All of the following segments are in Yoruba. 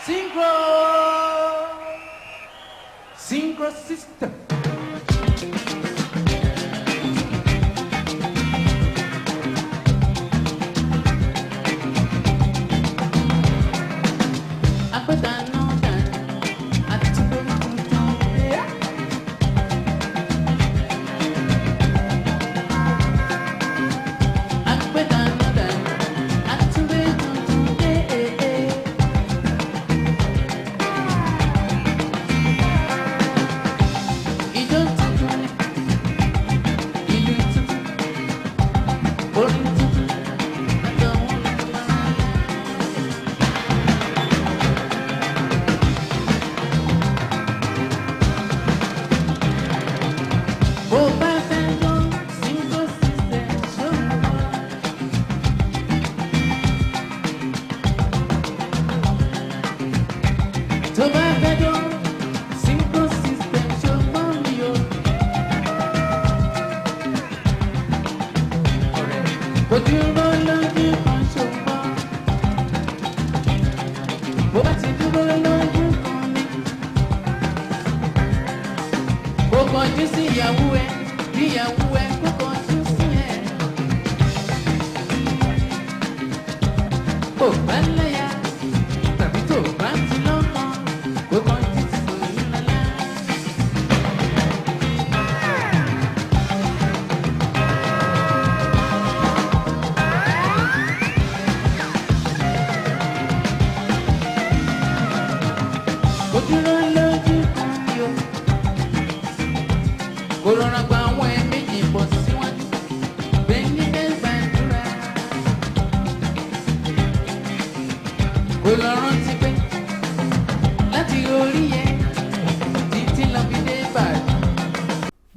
Synchro system.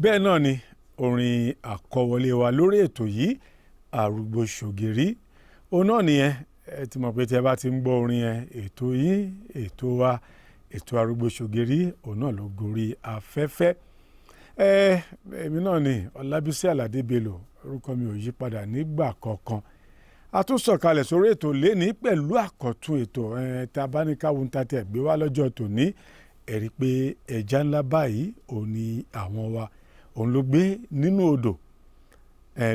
bẹ́ẹ̀ náà ni orin àkọwọlé wa lórí ètò yìí Arugbosogeri òun náà nìyẹn ẹ ti mọ̀ pé tí ẹ bá ti ń gbọ́ orin yẹn ètò yìí ètò wa ètò Arugbosogeri òun náà ló gorí afẹ́fẹ́ èmi náà ni Ọlábísí Àlàdé Bello orúkọ mi ò yí padà nígbà kankan a tún sọ̀kalẹ̀ sórí ètò lẹ́ni pẹ̀lú àkọ́tún ètò tá a bá ní káwọn tá a tẹ̀ gbé wá lọ́jọ́ tòní ẹ̀rí pé ẹja ńlá báyìí òun ni àwọn wa òun ló gbé nínú odò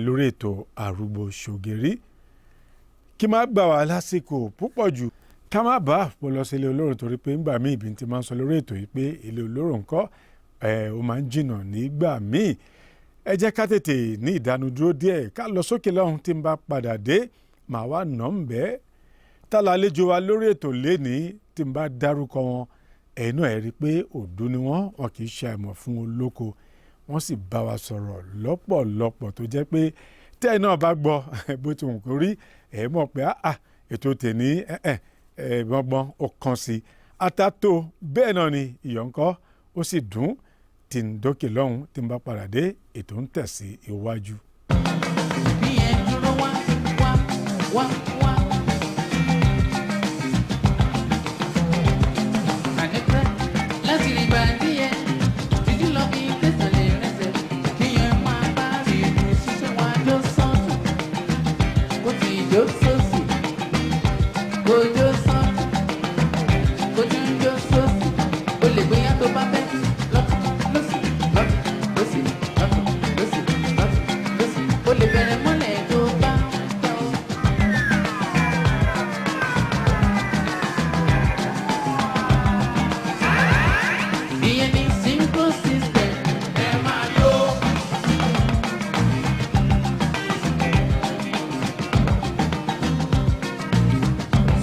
lórí ètò Arugbosogeri kí má gbà wá lásìkò púpọ̀ jù ká má bá àpò lọ sí ilé olóró torí pé ńgbà míì bí n ti máa ń sọ lórí ètò yìí pé ilé olóró ńkọ́ ó máa ń jìnnà nígbà míì ẹ jẹ́ ká tètè ní ìdánudúró díẹ̀ ká lọ sókè lọ́hùn tí n bá padà dé màá wá nà ń bẹ́ẹ̀ tá lálejò wa lórí ètò lẹ́ni tí n bá dárúkọ wọn ẹ̀yin náà ẹ̀ rí i pé òdú ni wọ́n kì í ṣe àìmọ̀ fún olóko wọ́n sì bá wa sọ̀rọ̀ lọ́pọ̀lọpọ̀ tó jẹ́ pé tẹ́ ẹ̀ náà bá gbọ́ bó ti wù kó rí ẹ̀ mọ̀ pé ètò tèmi gbọ́ngbọ́n ó kàn sí atato bẹ́ẹ̀ náà ni ìyọ̀nkọ́ ó sì dùn tí ń dókè lọ́hùn tí ń bá padà dé ètò ń tẹ̀sí iwájú. bí ẹ dúró wá. láti rí bàdí ẹ títí lọ bí tẹ̀sán lè rẹsẹ̀ kí ẹ máa bá rí ibi ṣíṣe wọn àjọ sọ́ọ̀tù kó ti ìjó sósì kó jó sọ́ọ̀tù kó tún jó sósì ó lè gbéyà tó bá fẹ́ lọ́tù lọ́sì lọ́tù lọ́sì lọ́tù lọ́sì lọ́tù lọ́sì ó lè bẹ̀rẹ̀ mọ́lẹ̀ tó bá fẹ́ o. ìyẹn ní synchro system ẹ máa yó.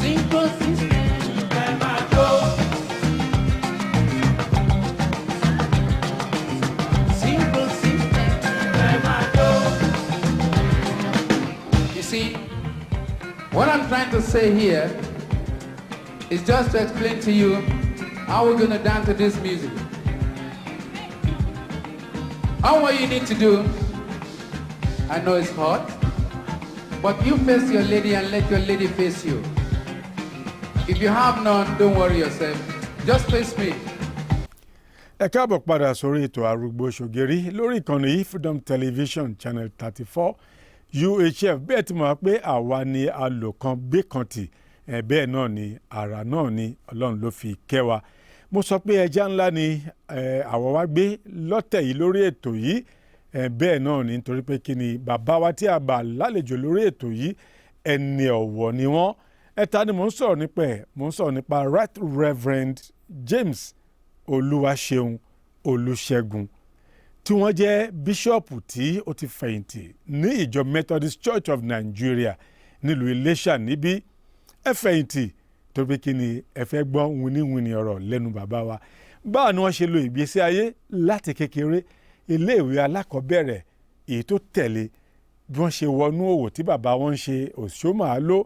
Synchro system ẹ máa yó. Synchro system ẹ máa yó. You see, what I'm trying to say here is just to explain to you how we're going to dance to this music. All what you need to do, I know it's hot, but you face your lady and let your lady face you. If you have none, don't worry yourself. Just face me. ẹ káàbọ̀ padà sórí ètò Arugbosogeri lórí ìkànnì yìí Freedom Television Channel 34 UHF bẹ́ẹ̀ tí mo wá pé àwa ni alòkan gbé kan tì bẹ́ẹ̀ náà ni àrà náà ni Ọlọ́run ló fi kẹ́ wa. Mo sọ pé ẹja ńlá ni àwọ̀ wa gbé lọ́tẹ̀ yìí lórí ètò yìí bẹ́ẹ̀ náà ni nítorí pé kí ni bàbá wa tí a bá lálejò lórí ètò yìí ẹni ọ̀wọ̀ ni wọ́n. Ta ni mò ń sọ̀rọ̀ nípa ẹ̀? Mò ń sọ̀rọ̀ nípa Right Reverend James Oluwaseun Olusegun tí wọ́n jẹ́ bíṣọ́ọ̀pù tí ó ti fẹ̀yìntì ní ìjọ Methodist Church of Nigeria nílùú Ilesa níbí. Ẹ fẹ̀yìntì tó pé kí ni ẹ fẹ́ gbọ́ winiwini ọ̀rọ̀ lẹ́nu bàbá wa. Báwo ni wọ́n ṣe lo ìgbésí ayé láti kékeré, iléèwé alákọ̀ọ́bẹ̀rẹ̀ èyí tó tẹ̀lé, bí wọ́n ṣe wọnú òwò tí bàbá wọn ń ṣe òṣòmàálò.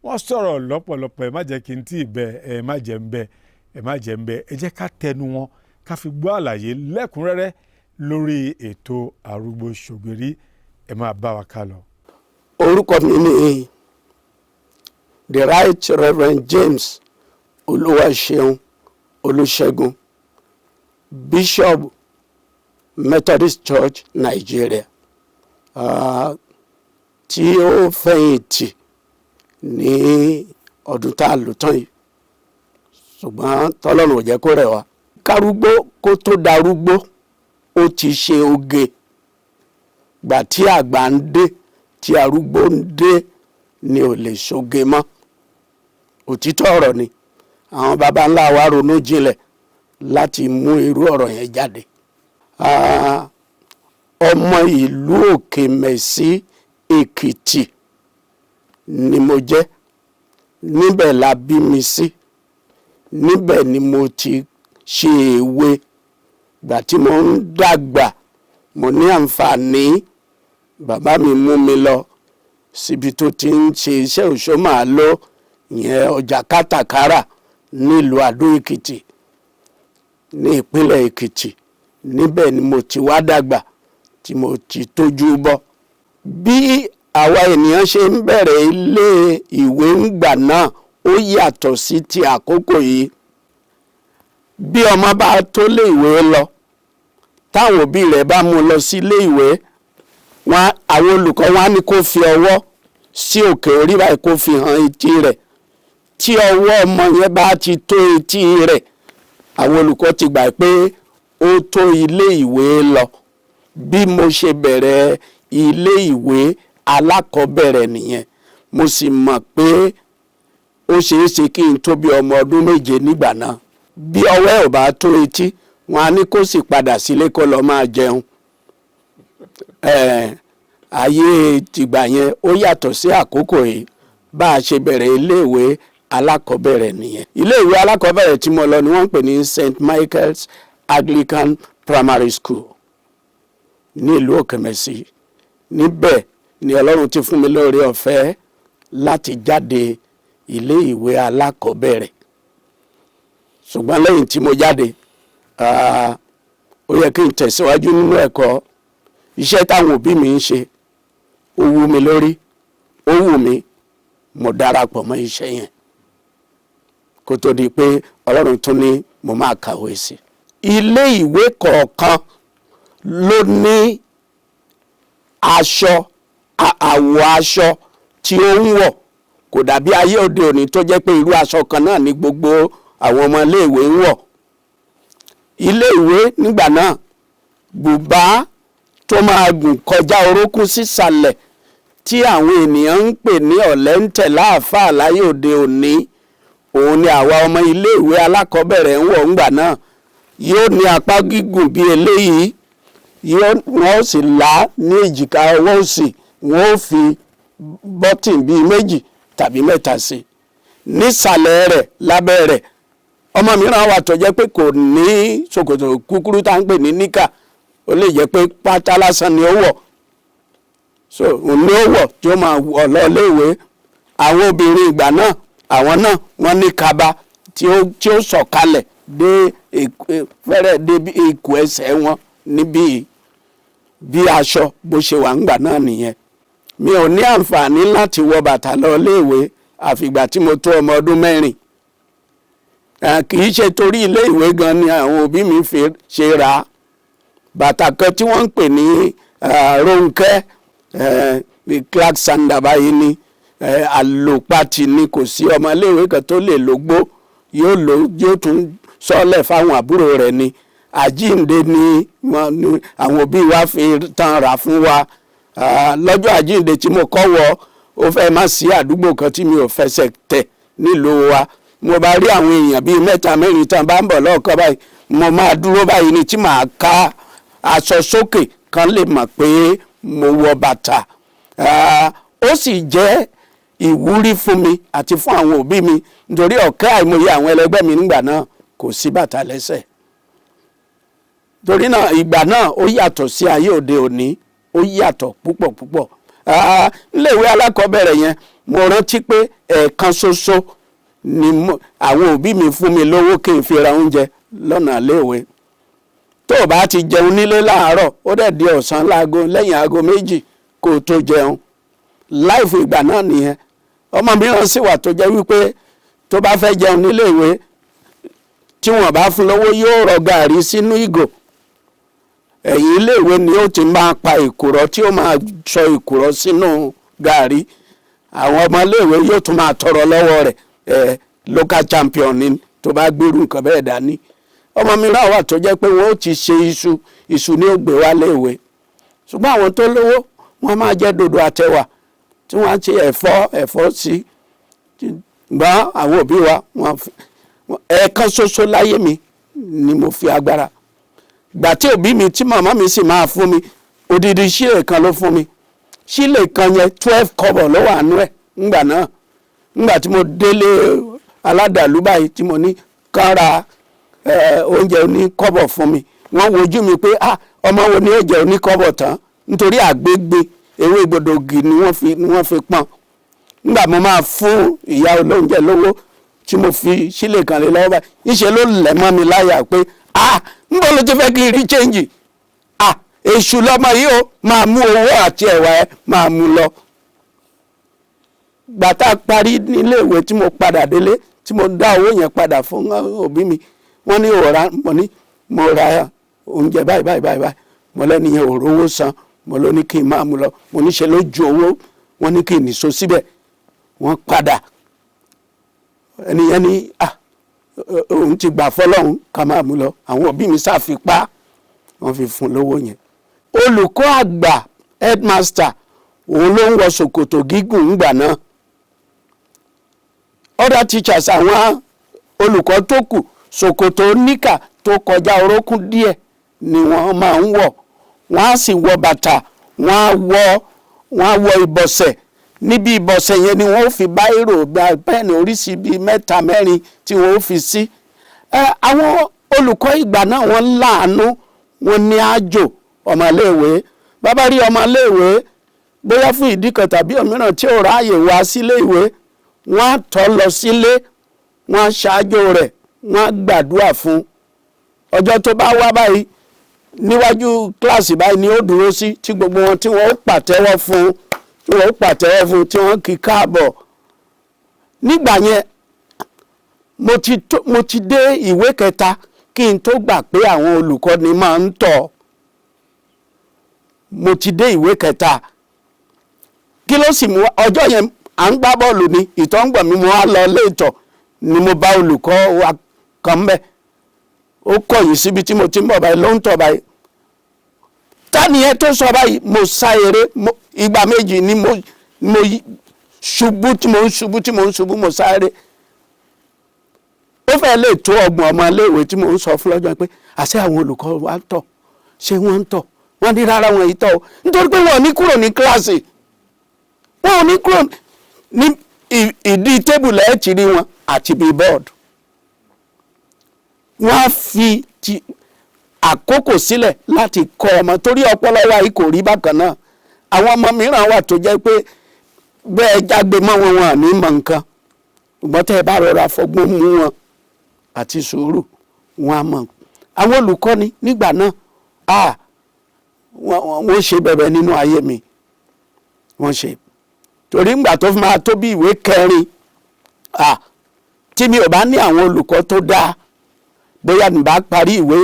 Wọ́n sọ̀rọ̀ lọ́pọ̀lọpọ̀ ẹ má jẹ́ kí n tí ì bẹ ẹ má jẹ́ ń bẹ ẹ má jẹ́ ń bẹ ẹ jẹ́ ká tẹnu wọn ká fi gbọ́ àlàyé lẹ́kùnrẹ́rẹ́ lórí ètò Arugbosogeri. Ẹ máa bá wa ká lọ. Orúkọ mi ni the Right Reverend James Oluwaseun Olusegun, Bishop Methodist Church Nigeria, tí ó fẹ̀yìntì ní ọdún tá a lò tán yìí, ṣùgbọ́n tọ́lọ́run ò jẹ́ kó rẹ̀ wá. Kárúgbó kó tó darúgbó ó ti ṣe oge. Gbà tí àgbà ń dé tí arúgbó ń dé ni ò lè ṣoge mọ́. Òtítọ́ ọ̀rọ̀ ni àwọn baba ńlá wa ronú jinlẹ̀ láti mú irú ọ̀rọ̀ yẹn jáde. Ọmọ ìlú Òkèmẹ̀sí Èkìtì ni mo jẹ́. Níbẹ̀ la bí mi sí. Níbẹ̀ ni mo ti ṣe èwe. Gbà tí mo ń dàgbà mo ní àǹfààní, bàbá mi mú mi lọ síbi tó ti ń ṣe iṣẹ́ òṣòmàálò, ìyẹn ọjà kátàkárà nílùú Àdó Èkìtì ní ìpínlẹ̀ Èkìtì. Níbẹ̀ ni mo ti wá dàgbà tí mo ti tójú bọ́. Bí àwa ènìyàn ṣe ń bẹ̀rẹ̀ ilé ìwé ńgbà náà ó yàtọ̀ sí ti àkókò yìí. Bí ọmọ bá tó lé ìwé lọ, táwọn òbí rẹ̀ bá mú lọ sí ilé ìwé, àwọn olùkọ́ wọn á ní kó fi ọwọ́ sí òkè orí báyìí kó fi hàn etí rẹ̀. Tí ọwọ́ ọmọ yẹn bá ti tó etí rẹ̀, àwọn olùkọ́ ti gbà pé ó tó ilé ìwé lọ. Bí mo ṣe bẹ̀rẹ̀ ilé ìwé alákọ̀ọ́bẹ̀rẹ̀ nìyẹn. Mo sì mọ̀ pé ó ṣeé ṣe kí n tó bí ọmọ ọdún 7 nígbà náà. Bí ọwọ́ ẹ̀ ò bá tó etí, wọn á ní kó sì padà sílé kó lọ máa jẹun. Ayé tìgbà yẹn ó yàtọ̀ sí àkókò yìí. Bá a ṣe bẹ̀rẹ̀ iléèwé alákọ̀ọ́bẹ̀rẹ̀ nìyẹn. Iléèwé alákọ̀ọ́bẹ̀rẹ̀ tí mo lọ ni wọ́n ń pè ní St. Michael's Anglican Primary School ní ìlú Òkèmẹ̀sí. Níbẹ̀ ni Ọlọ́run ti fún mi lóore ọ̀fẹ́ láti jáde ilé ìwé alákọ̀ọ́bẹ̀rẹ̀. Ṣùgbọ́n lẹ́yìn tí mo jáde, ó yẹ kí n tẹ̀síwájú nínú ẹ̀kọ́. Iṣẹ́ táwọn òbí mi ń ṣe ó wú mi lórí, ó wù mí, mo darapọ̀ mọ́ iṣẹ́ yẹn kó tó di pé Ọlọ́run tún ní mo máa kàwé sí. Ilé ìwé kọ̀ọ̀kan ló ní aṣọ, àwọ̀ aṣọ tí ó ń wọ̀. Kò dàbí ayé òde òní tó jẹ́ pé irú aṣọ kan náà ní gbogbo àwọn ọmọ iléèwé ń wọ̀. Iléèwé nígbà náà, bùbá tó máa gùn kọjá orókún sísàlẹ̀ tí àwọn ènìyàn ń pè ní ọ̀lẹ́ńtẹ̀ láàfáà láyé òde òní, òun ni àwa ọmọ iléèwé alákọ̀ọ́bẹ̀rẹ̀ ń wọ̀ ńgbà náà. Yóò ní apá gígùn bí eléyìí, wọ́n sì là ní èjìká ọwọ́ òsì, wọ́n ó fi bọ́tìn bíi 2 tàbí 3 sí. Nísàlẹ̀ rẹ̀, lábẹ́ rẹ̀, ọmọ mìíràn wà tó jẹ́ pé kò ní ṣòkòtò kúkúrú tá ń pè ní níkà, ó lè jẹ́ pé pátá lásán ni ó wọ̀. So òun ni ó wọ̀ tí ó máa wọ̀ lọ iléèwé. Àwọn obìnrin ìgbà náà, àwọn náà wọ́n ní kaba tí ó sọ̀kalẹ̀ dé fẹ́rẹ̀ dé ikùn ẹsẹ̀ wọn níbí. Bí aṣọ bó ṣe wà ńgbà náà nìyẹn. Mi ò ní àǹfààní láti wọ bàtà lọ iléèwé àfìgbà tí mo tó ọmọ ọdún 4. Kì í ṣe torí ilé ìwé gan ni àwọn òbí mi fi ṣe ra bàtà kan tí wọ́n ń pè ní Rónkẹ́ Clark Sanders báyìí ni àlòpatì ni, kò sí ọmọléèwé kan tó lè lógbó yóò tún sọ́lẹ̀ fáwọn àbúrò rẹ̀ ni. Àjíǹde ni àwọn òbí wa fi tán rà fún wa. Lọ́jọ́ àjíǹde tí mo kọ́ wọ ó fẹ́ má sí àdúgbò kan tí mi ò fẹsẹ̀ tẹ̀ nílùú wa. Mo bá rí àwọn èèyàn bíi 3 4 tán bá ń bọ̀ lọ́ọ̀kan báyìí, mo máa dúró báyìí ni tí màá ká aṣọ sókè kan lè mọ̀ pé mo wọ bàtà. Ó sì jẹ́ ìwúrí fún mi àti fún àwọn òbí mi nítorí ọ̀kẹ́ àìmọye àwọn ẹlẹgbẹ́ mi nígbà náà kò sí bàtà lẹ́sẹ̀. Torí náà ìgbà náà ó yàtọ̀ sí ayé òde òní, ó yàtọ̀ púpọ̀ púpọ̀. Iléèwé alákọ̀ọ́bẹ̀rẹ̀ yẹn mo rántí pé ẹ̀ẹ̀kan ṣoṣo ni àwọn òbí mi fún mi lówó kí n fi ra oúnjẹ lọ́nà iléèwé. Tó o bá ti jẹun nílé láàárọ̀ ó dẹ̀ di ọ̀sán lẹ́yìn aago 2 kó o tó jẹun. Láìfù ìgbà náà nìyẹn. Ọmọ mìíràn sì wà tó jẹ́ wípé tó bá fẹ́ jẹun níléèwé tí wọ́n bá fún lówó yóò rọ gàrí sínú ìgò. Ẹ̀yìn iléèwé ni ó ti máa pa ìkùrọ̀ tí ó máa sọ ìkùrọ̀ sínú gàrí. Àwọn ọmọ iléèwé yóò tún máa tọrọ lọ́wọ́ rẹ̀ local champion ni tó bá gbérù nǹkan bẹ́ẹ̀ dání. Ọmọ mìíràn wà tó jẹ́ pé wọ́n ó ti ṣe iṣu ní ó gbé wá léèwé. Ṣùgbọ́n àwọn tó lówó wọ́n máa jẹ dòdò àtẹwà tí wọ́n á ṣe ẹ̀fọ́ sí. Ṣùgbọ́n àwọn òbí wa ẹ̀ẹ̀kan ṣoṣo láyé mi ni mo fi agbára. Ìgbà tí òbí mi tí màmá mi sì máa fún mi odidi sílè kan ló fún mi. Sílè kan yẹn 12 kọ́bọ̀ ló wà nú ẹ̀ ńgbà náà. Ńgbà tí mo délé aládàlú báyìí tí mo ní kán ra oúnjẹ oní kọ́bọ̀ fún mi, wọ́n wojú mi pé ọmọ wo ni ó jẹ oní kọ́bọ̀ tán nítorí àgbégbé ewé gbòdògì ni wọ́n fi pọ́n. Nígbà mo máa fún ìyá olóúnjẹ lówó tí mo fi sílè kan lé lọ́wọ́ báyìí, níṣẹ́ ló lẹ̀ mọ́ mi láyà pé níbo ló ti fẹ́ kí n rí chẹ́ǹjì? Èṣù lọ́mọ yìí ó máa mú owó àti ẹ̀wà ẹ̀ máa mú lọ. Gbàtà parí níléèwé tí mo padà délé tí mo dá owó yẹn padà fún òbí mi, wọ́n ní mo ra oúnjẹ báyìí. Mo lẹ́ni yẹn ò rówó san, mo ló ní kí n máa mú lọ. Mo níṣẹ́ ló ju owó, wọ́n ní kí n nìṣó síbẹ̀. Wọ́n padà. Ẹnìyẹn ní òun ti gbà fọ́lọ́run ká máa mú lọ. Àwọn òbí mi ṣàfipá wọ́n fi fún lówó yẹn. Olùkọ́ àgbà headmaster òun ló ń wọ ṣòkòtò gígùn ńgbà náà. Other teachers àwọn olùkọ́ tó kù ṣòkòtò níkà tó kọjá orókún díẹ̀ ni wọ́n máa ń wọ̀. Wọ́n á sì wọ bàtà, wọ́n á wọ ìbọ̀sẹ̀. Níbi ìbọ̀sẹ̀ yẹn ni wọ́n ó fi báírò gba pẹ́ẹ̀nì oríṣi bíi 3 4 tí wọ́n ó fi sí. Àwọn olùkọ́ ìgbà náà wọ́n láàánú, wọ́n ní àjò ọmọléèwé. Bàbá rí ọmọléèwé bóyá fún ìdí kan tàbí òmíràn tí ò ráàyè wá sílé ìwé, wọ́n á tọ́ lọ sílé, wọ́n á ṣáájú rẹ̀, wọ́n á gbàdúrà fún. Ọjọ́ tó bá wá báyìí níwájú kíláàsì báyìí ni ó dúró sí tí gbogbo wọn tí wọ́n ó pàtẹ́wọ́ fún, tí wọ́n kí káàbọ̀. Nígbà yẹn mo ti dé ìwé 3 kí n tó gbà pé àwọn olùkọ́ni máa ń tọ̀. Mo ti dé ìwé 3. Kí ló sì mú ọjọ́ yẹn à ń gbá bọ́ọ̀lù ni, ìtọ̀ ń gbọ̀n mi, mo wá lọ ilé ìtọ̀ ni mo bá olùkọ́ wa kan mbẹ̀. Ó kọ̀yìn síbi tí mo ti ń bọ̀ báyìí ló ń tọ̀ báyìí. Tánìyẹn tó sọ báyìí mo sá eré ìgbà méjì ni mo ṣubú mo sá eré. Ó fẹ́ lè tó 30 ọmọ iléèwé tí mo ń sọ fún lọ́jọ́ pé àṣẹ àwọn olùkọ́ wa tọ̀, ṣé wọ́n ń tọ̀? Wọ́n ní rárá wọn yìí tọ̀ o, nítorí pé wọn ò ní kúrò ní kíláàsì. Wọn ò ní kúrò ní ìdí tébùlù ẹ̀ ti rí wọn àti bíi bọ́ọ̀dù. Wọ́n á fi àkókò sílẹ̀ láti kọ́ ọmọ torí ọpọlọ wa yìí kò rí bákan náà. Àwọn ọmọ mìíràn wà tó jẹ́ pé bẹ́ẹ̀ jágbe mọ́ wọn àní mọ̀ nǹkan. Ṣùgbọ́n tẹ́ ẹ bá rọra fọgbọ́n mú wọn àti sùúrù wọn á mọ̀. Àwọn olùkọ́ni nígbà náà wọ́n ṣe bẹ̀bẹ̀ nínú ayé mi. Wọ́n ṣe. Torí ńgbà tó fi máa tó bí ìwé 4 tí mi ò bá ní àwọn olùkọ́ tó dáa, bóyá ní bá parí ìwé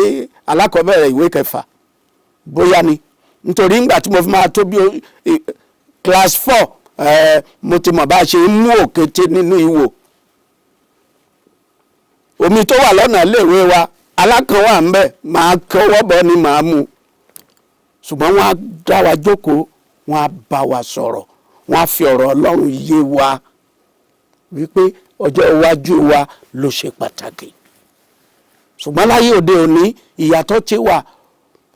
alákọ̀ọ́bẹ̀rẹ̀ ìwé 6, bóyá ni. Nítorí ńgbà tí mo fi máa tó bí class 4 mo ti mọ̀ bá a ṣe ń mú òkété nínú ihò. Omi tó wà lọ́nà iléèwé wa alákan wà ńbẹ̀ máa kọ́wọ́ bọ́ ni màá mu. Ṣùgbọ́n wọ́n á dá wa jókòó, wọ́n á bá wa sọ̀rọ̀, wọ́n á fi ọ̀rọ̀ Ọlọ́run yé wa wípé ọjọ́ iwájú wa ló ṣe pàtàkì. Ṣùgbọ́n láyé òde òní ìyàtọ̀ ti wà,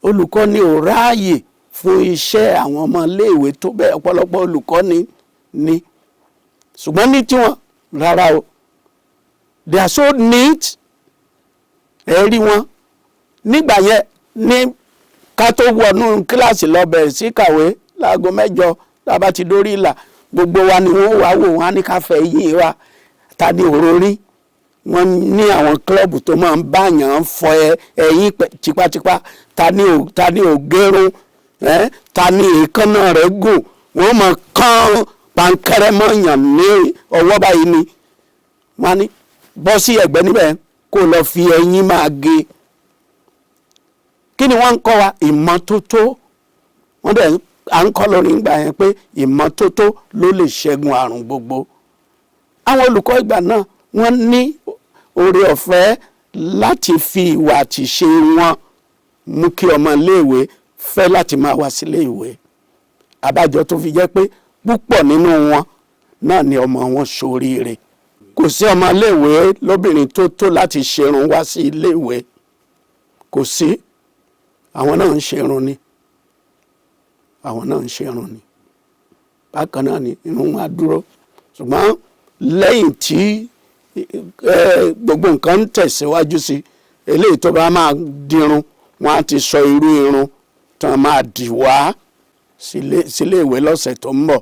olùkọ́ni ò ráàyè fún iṣẹ́ àwọn ọmọ iléèwé tó bẹ́ẹ̀, ọ̀pọ̀lọpọ̀ olùkọ́ni ni. Ṣùgbọ́n ní tiwọn rárá o, they are so neat. Ẹ rí wọn nígbà yẹn ní ká tó wọnú kíláàsì lọ bẹ̀rẹ̀ sí kàwé láago 8 tá a bá ti dórí ìlà, gbogbo wa ni wọ́n wá wò wọ́n á ní ká fẹ́ yín wa ta ni òrórí. Wọ́n ní àwọn kílọ̀bù tó máa ń báyàn fọ ẹ̀yìn tipátipá, ta ni ò gérun, ta ni èékánná rẹ̀ gùn, wọ́n máa kán pankẹ́rẹ́ mọ́yàn ní ọwọ́ báyìí ni. Wọ́n á ní bọ́ sí ẹ̀gbẹ́ níbẹ̀ kó lọ fi ẹ̀yìn máa gé. Kí ni wọ́n ń kọ́ wa? Ìmọ́tótó. Wọ́n dẹ̀ à ń kọ́ lórí ìgbà yẹn pé ìmọ́tótó ló lè ṣẹ́gun àrùn gbogbo. Àwọn olùkọ́ ìgbà náà wọ́n ní oore ọ̀fẹ́ láti fi ìwà àti ṣe wọn mú kí ọmọ iléèwé fẹ́ láti máa wá sílé ìwé. Àbájọ tó fi jẹ́ pé púpọ̀ nínú wọn náà ni ọmọ wọn ṣoríire. Kò sí ọmọ iléèwé lóbìnrin tó láti ṣerun wá sí iléèwé. Kò sí. Àwọn náà ń ṣerun ni. Àwọn náà ń ṣerun ni. Bákan náà ni irun wọn á dúró. Ṣùgbọ́n lẹ́yìn tí gbogbo nǹkan ń tẹ̀síwájú sí, eléyìí tó bá máa dirun wọn á ti sọ irú irun tán máa dì wá sílé ìwé lọ́sẹ̀ tó ń bọ̀.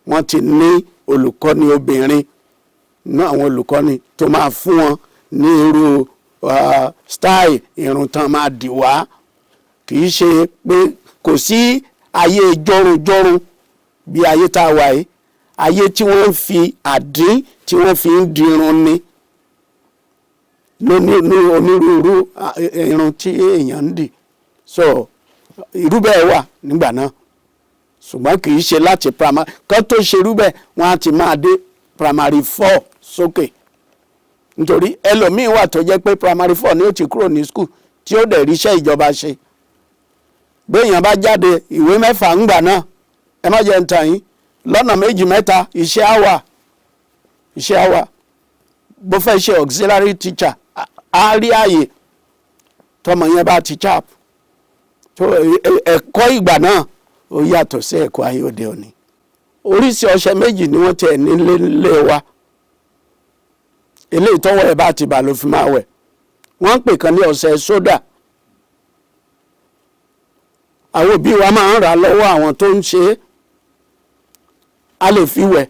Wọ́n ti ní olùkọ́ni obìnrin náà, àwọn olùkọ́ni tó máa fún wọn ní irú style irun tán máa dì wá. Kì í ṣe pé kò sí ayé jọrunjọrun bí ayé tá a wà yìí. Ayé tí wọ́n fi àdín tí wọ́n fi ń dirun ni onírúurú irun tí èèyàn ń dì. So irú bẹ́ẹ̀ wà nígbà náà. Ṣùgbọ́n kì í ṣe láti primary kan tó ṣe irú bẹ́ẹ̀ wọ́n á ti máa dé primary 4 sókè. Nítorí ẹlòmíín wà tó jẹ́ pé primary 4 ni ó ti kúrò ní school tí ó dẹ̀ ríṣẹ́ ìjọba ṣe. Béèyàn bá jáde ìwé 6 ńgbà náà, ẹ má jẹ́ ń tàn yín, lọ́nà 2 mẹ́ta iṣẹ́ á wà. Bó fẹ́ ṣe auxiliary teacher á rí àyè tọmọ yẹn bá ti chap. tó ẹ̀kọ́ ìgbà náà ó yàtọ̀ sí ẹ̀kọ́ ayé òde òní. Oríṣi ọṣẹ méjì ni wọ́n tẹ̀ nílé wa. Eléyìí tọ́wọ́ ẹ̀ bá ti bà ló fi máa wẹ̀. Wọ́n ń pè kan ní ọṣẹ sódà. Àwọn òbí wa máa ń rà lọ́wọ́ àwọn tó ń ṣe é. A lè fi wẹ̀.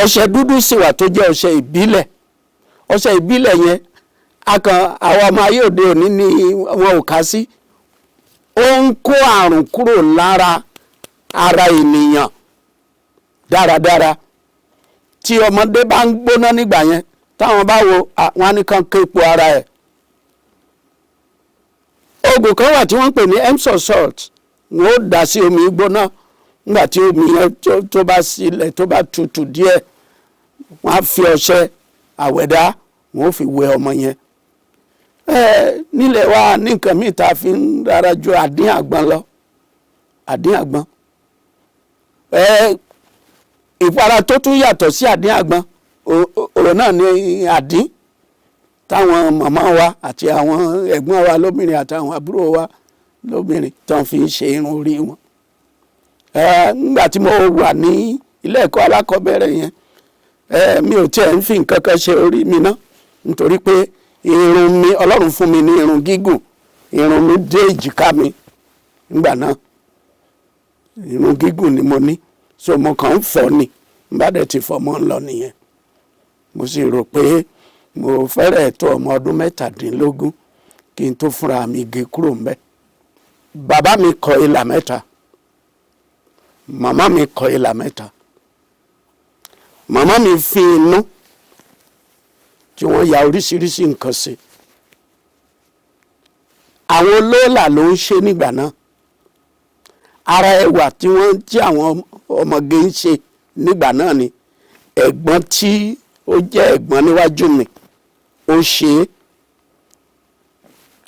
Ọṣẹ dúdú sì wà tó jẹ́ ọṣẹ ìbílẹ̀. Ọṣẹ ìbílẹ̀ yẹn àwọn ọmọ ayé òde òní ni wọn ò kà sí. Ó ń kó àrùn kúrò lára ara ènìyàn dáradára. Tí ọmọdé bá ń gbóná nígbà yẹn, táwọn bá wo wọn á ní kàn ké epo ara ẹ̀. Oògùn kan wà tí wọ́n ń pè ní Epsom salt. Wọ́n ó dà sí omi gbóná. Nígbà tí omi yẹn tó bá sílẹ̀ tó bá tutù díẹ̀, wọ́n á fi ọṣẹ àwẹ̀dá wọ́n ó fi wẹ ọmọ yẹn. Nílẹ̀ wa ní nǹkan míì tá a fi ń rárá ju àdín àgbọn lọ. Àdín àgbọn. Ìpara tó tún yàtọ̀ sí àdín àgbọn òun náà ní àdín táwọn màmá wa àti àwọn ẹ̀gbọ́n wa lóbìnrin àtàwọn àbúrò wa lóbìnrin tán fi ń ṣe irun orí wọn. Nígbà tí mo wà ní ilé ẹ̀kọ́ alákọ̀ọ́bẹ̀rẹ̀ yẹn, mi ò tiẹ̀ ń fi nǹkan kan ṣe orí mi ná, nítorí pé irun mi Ọlọ́run fún mi ní irun gígùn, irun mi dé èjìká mi nígbà náà. Irun gígùn ni mo ní, so mo kàn ń fọ́ ni, n bá dẹ̀ ti fọ́ mọ́ ń lọ nìyẹn. Mo sì rò pé mo fẹ́rẹ̀ tó ọmọ ọdún 17 kí n tó fúnra mi gé kúrò ńbẹ̀. Bàbá mi kọ ìlà 3, màmá mi kọ ìlà 3. Màmá mi fi inú tí wọ́n ya oríṣiríṣi nǹkan sí. Àwọn olóòlà ló ń ṣe nígbà náà. ara ẹwà tí àwọn ọmọge ń ṣe nígbà náà ni ẹ̀gbọ́n tí ó jẹ́ ẹ̀gbọ́n níwájú mi ó ṣe é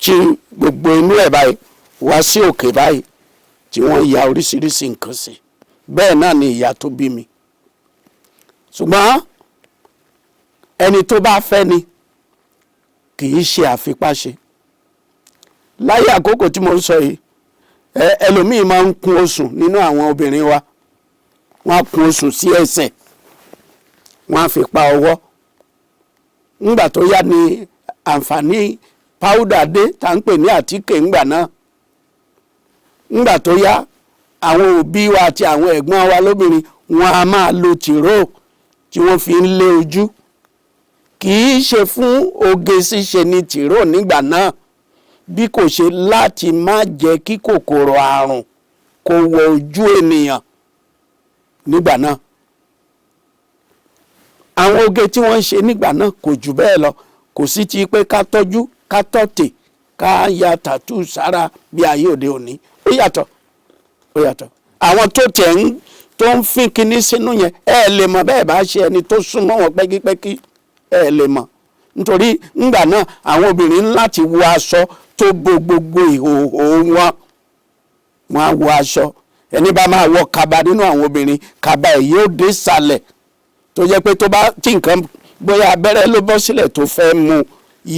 tí gbogbo inú ẹ̀ báyìí wá sí òkè báyìí tí wọ́n ya oríṣiríṣi nǹkan sí. Bẹ́ẹ̀ náà ni ìyá tó bí mi. Ṣùgbọ́n ẹni tó bá fẹ́ ni kì í ṣe àfipáṣe. Láyé àkókò tí mo ń sọ yìí ẹlòmíì máa ń kun osùn nínú àwọn obìnrin wa. Wọ́n á kun osùn sí ẹsẹ̀, wọ́n á fi pa ọwọ́. Nígbà tó yá ni àǹfààní páúdà dé tá ń pè ní àtíkè ńgbà náà. Nígbà tó yá àwọn òbí wa àti àwọn ẹ̀gbọ́n wa lóbìnrin wọn a máa lo tìró tí wọ́n fi ń lé ojú. Kì í ṣe fún oge ṣíṣe ni tìró nígbà náà bí kò ṣe láti má jẹ́ kí kòkòrò àrùn kó wọ ojú ènìyàn nígbà náà. Àwọn oge tí wọ́n ń ṣe nígbà náà kò jù bẹ́ẹ̀ lọ. Kò sí ti pé ká tọ́jú ká tọ̀tẹ̀ ká ya tàtú sára bí ayé òde òní. Ó yàtọ̀. Àwọn tó ń fín kinní sínú yẹn lè mọ̀ bẹ́ẹ̀ bá ṣe ẹni tó súnmọ́ wọn pẹ́kípẹ́kí lè mọ̀. Nítorí ńgbà náà àwọn obìnrin láti wọ aṣọ tó bo gbogbo ìhòòhò wọn. Wọ́n á wọ aṣọ. Ẹni bá máa wọ kaba nínú àwọn obìnrin kaba ẹ̀ yóò dé sàlẹ̀ tó jẹ́ pé tí nǹkan bóyá abẹ́rẹ́ ló bọ́ sílẹ̀ tó fẹ́ mu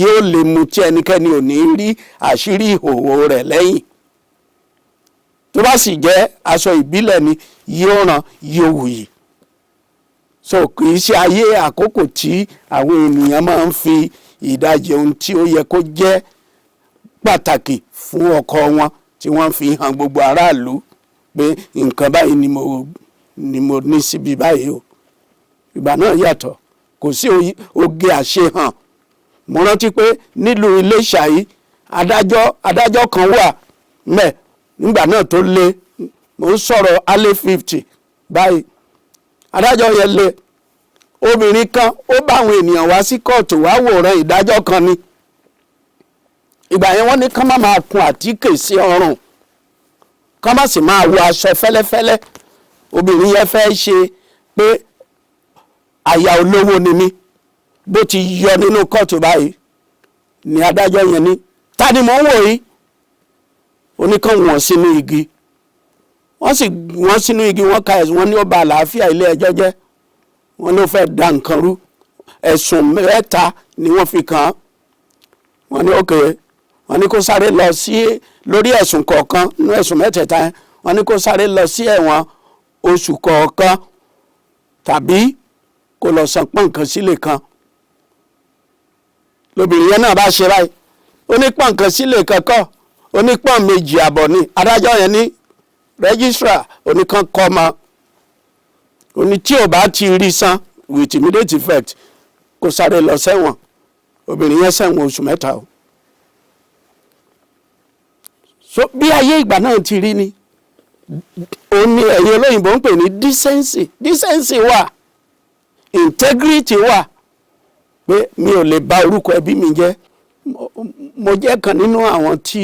yóò lè mu tí ẹnikẹ́ni ò ní rí àṣírí ìhòòhò rẹ̀ lẹ́yìn. Tó bá sì jẹ́ aṣọ ìbílẹ̀ ni yóò ràn yóò wuyì. So kì í ṣe ayé àkókò tí àwọn ènìyàn máa ń fi ìdajì ohun tí ó yẹ kó jẹ́ pàtàkì fún ọkọ wọn tí wọ́n fi hàn gbogbo aráàlú pé nǹkan báyìí ni mo ní síbi báyìí o. Ìgbà náà yàtọ̀. Kò sí oge àṣehàn. Mo rántí pé nílùú Ilesa yìí adájọ́ kan wà mẹ́ nígbà náà tó lé mo ń sọ̀rọ̀ alẹ́ 50 báyìí. Adájọ́ yẹn lé obìnrin kan ó bá àwọn ènìyàn wá sí kóòtù wá wòran ìdájọ́ kan ni. Ìgbà yẹn wọ́n ní ká má máa kun àtíkè sí ọrùn ká má sì máa wọ aṣọ fẹ́lẹ́fẹ́lẹ́. Obìnrin yẹn fẹ́ ṣe pé aya olówó ni mí. Bó ti yọ nínú kóòtù báyìí ni adájọ́ yẹn ní ta ni mò ń wò yìí. Oníkan wọ̀n sínú igi. Wọ́n sì wọ́n sínú igi wọ́n ka ẹ̀sùn wọn ní ó ba àlàáfíà ilé ẹjọ́ jẹ́. Wọ́n ló fẹ́ da nǹkan rú. Ẹ̀sùn 3 ni wọ́n fi kàn án. Wọ́n ní ókè. Wọ́n ní kó sáré lọ sí lórí ẹ̀sùn kọ̀ọ̀kan nínú ẹ̀sùn 3 yẹn. Wọ́n ní kó sáré lọ sí ẹ̀wọ̀n oṣù kọ̀ọ̀kan tàbí kó lọ san pọ̀nkan sílé kan. Lóbìnrin yẹn náà bá ṣe báyìí. Ó ní pọ̀nkan sílé kankan. Ó ní pọ̀n 2 àbọ̀ ni. Adájọ́ yẹn ní rẹ́gísírà oníkan kọ́ ma. Ó ní tí ò bá ti rí san with immediate effect kó sáré lọ sẹ́wọ̀n. Obìnrin yẹn sẹ́wọ̀n oṣù 3 o. So bí ayé ìgbà náà ti rí ni ó ní ẹ̀yin olóyìnbó ń pè ní decency wà, integrity wà, pé mi ò lè bà orúkọ ẹbí mi jẹ́. Mo jẹ́ kan nínú àwọn tí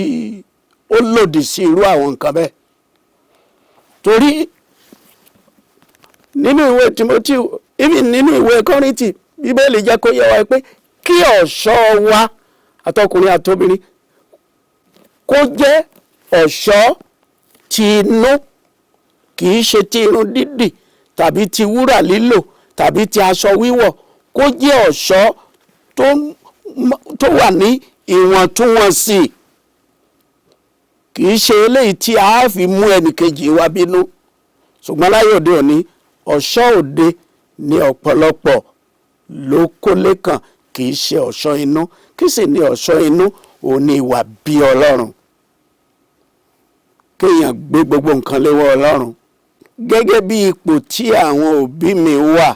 ó lòdì sí irú àwọn nǹkan bẹ́ẹ̀. Torí nínú ìwé Timothy even nínú ìwé Kọ́ríńtì Bíbélì jẹ́ kó yé wa pé kí ọ̀ṣọ́ wa àtọkùnrin àtobìnrin kó jẹ́ ọ̀ṣọ́ ti inú kì í ṣe ti irun dídì tàbí ti wúrà lílò tàbí ti aṣọ wíwọ̀. Kó jẹ́ ọ̀ṣọ́ tó wà ní ìwọ̀ntúnwọ̀nsì. Kì í ṣe eléyìí tí a fi mú ẹnìkejì wa bínú. Ṣùgbọ́n láyé òde òní ọ̀ṣọ́ òde ní ọ̀pọ̀lọpọ̀ ló kólé kàn kì í ṣe ọ̀ṣọ́ inú. Kí sì ni ọ̀ṣọ́ inú? Òun ni ìwà bí Ọlọ́run. Kéèyàn gbé gbogbo nǹkan léwọ́ Ọlọ́run. Gẹ́gẹ́ bí ipò tí àwọn òbí mi wà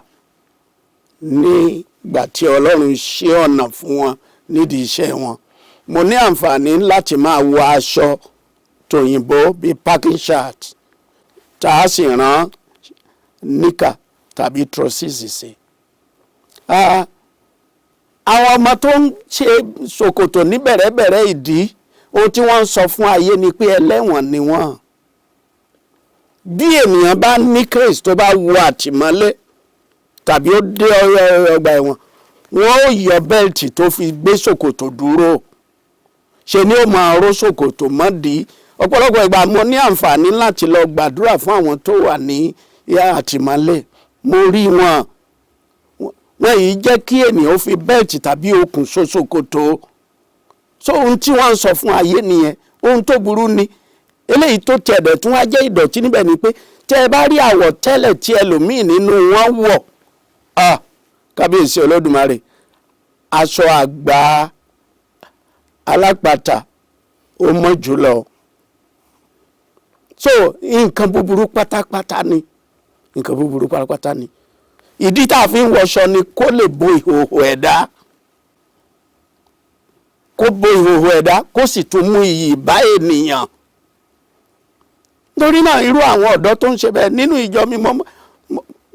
nígbà tí Ọlọ́run ṣí ọ̀nà fún wọn nídìí iṣẹ́ wọn. Mo ní àǹfààní láti máa wọ aṣọ tòyìnbó bíi packing shirt tá a sì rán níkà tàbí trousers sí. Àwọn ọmọ tó ń ṣe ṣòkòtò ní bẹ̀rẹ̀bẹ̀rẹ̀ ìdí ohun tí wọ́n ń sọ fún ayé ni pé ẹlẹ́wọ̀n ni wọ́n. bí ènìyàn bá ní Christ tó bá wọ àtìmọ́lé tàbí ó dé ọgbà ẹ̀wọ̀n wọ́n ó yọ bẹ́ẹ̀tì tó fi gbé ṣòkòtò dúró ṣe ni ó máa ró ṣòkòtò mọ́dí. Ọ̀pọ̀lọpọ̀ ìgbà mo ní àǹfààní láti lọ gbàdúrà fún àwọn tó wà ní àtìmọ́lé, mo rí wọn yìí jẹ́ kí ènìyàn ó fi bẹ́ẹ̀tì tàbí okùn so ṣòkòtò. So ohun tí wọ́n ń sọ fún ayé nìyẹn, ohun tó burú ni. Eléyìí tó tẹ̀dẹ̀ tún wá jẹ́ ìdọ̀tí níbẹ̀ ni pé tẹ́ ẹ bá rí àwọ̀ tẹ́lẹ̀ tí ẹlòmíì nínú wọn wọ̀, kábíyèsí Olódùmarè, aṣọ àgbà alápàtà ó mọ́ jùlọ. So nǹkan búburú pátápátá ni, nǹkan búburú pátápátá ni. Ìdí tá a fi ń wọṣọ ni kó lè bo ìhòòhò ẹ̀dá, kó bo ìhòòhò ẹ̀dá kó sì tún mú iyì bá ènìyàn. Nítorí náà irú àwọn ọ̀dọ́ tó ń ṣe bẹ́ẹ̀ nínú ìjọ mi